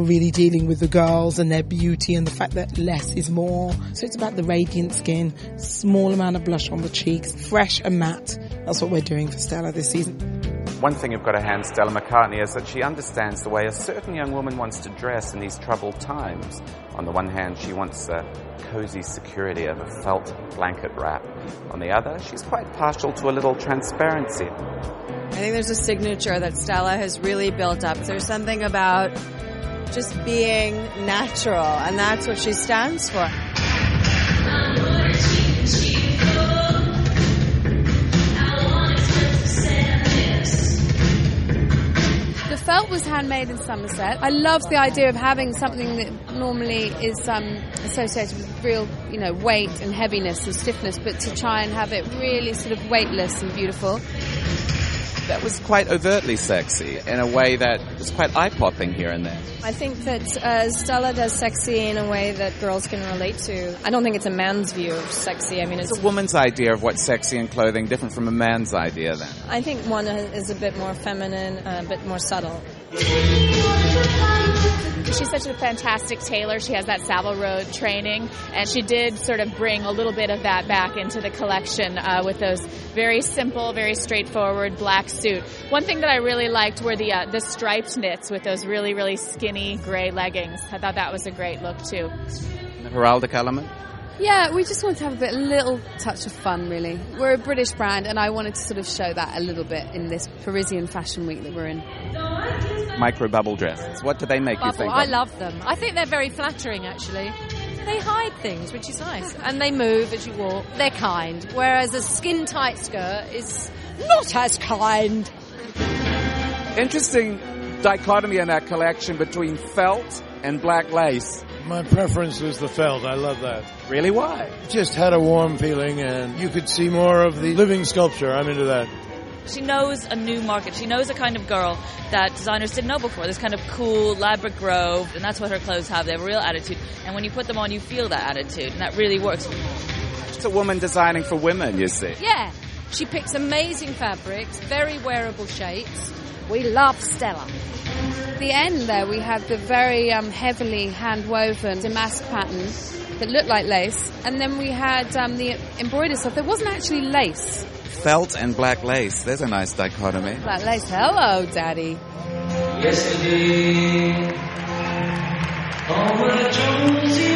really dealing with the girls and their beauty and the fact that less is more. So it's about the radiant skin, small amount of blush on the cheeks, fresh and matte. That's what we're doing for Stella this season. One thing you've got to hand Stella McCartney is that she understands the way a certain young woman wants to dress in these troubled times. On the one hand, she wants the cozy security of a felt blanket wrap. On the other, she's quite partial to a little transparency. I think there's a signature that Stella has really built up. There's something about just being natural, and that's what she stands for. The felt was handmade in Somerset. I love the idea of having something that normally is associated with real, weight and heaviness and stiffness, but to try and have it really sort of weightless and beautiful. That was quite overtly sexy in a way that was quite eye-popping here and there. I think that Stella does sexy in a way that girls can relate to. I don't think it's a man's view of sexy. I mean, it's a woman's idea of what's sexy in clothing different from a man's idea then? I think one is a bit more feminine, a bit more subtle. She's such a fantastic tailor. She has that Savile Row training, and she did sort of bring a little bit of that back into the collection with those very simple, very straightforward black suit. One thing that I really liked were the striped knits with those really, really skinny gray leggings. I thought that was a great look too. The heraldic element? Yeah, we just wanted to have a little touch of fun, really. We're a British brand, and I wanted to sort of show that a little bit in this Parisian Fashion Week that we're in. Micro bubble dresses. What do they make you think of? I love them. I think they're very flattering, actually. They hide things, which is nice. And they move as you walk. They're kind. Whereas a skin-tight skirt is not as kind. Interesting dichotomy in that collection between felt and black lace. My preference was the felt. I love that. Really? Why? It just had a warm feeling, and you could see more of the living sculpture. I'm into that. She knows a new market. She knows a kind of girl that designers didn't know before. This kind of cool Ladbroke Grove, and that's what her clothes have. They have a real attitude. And when you put them on, you feel that attitude, and that really works. It's a woman designing for women, you see. Yeah. She picks amazing fabrics, very wearable shapes. We love Stella. At the end there, we had the very heavily hand-woven damask pattern that looked like lace. And then we had the embroidered stuff that wasn't actually lace. Felt and black lace. There's a nice dichotomy. Black lace. Hello, Daddy. Yesterday, on my Jonesy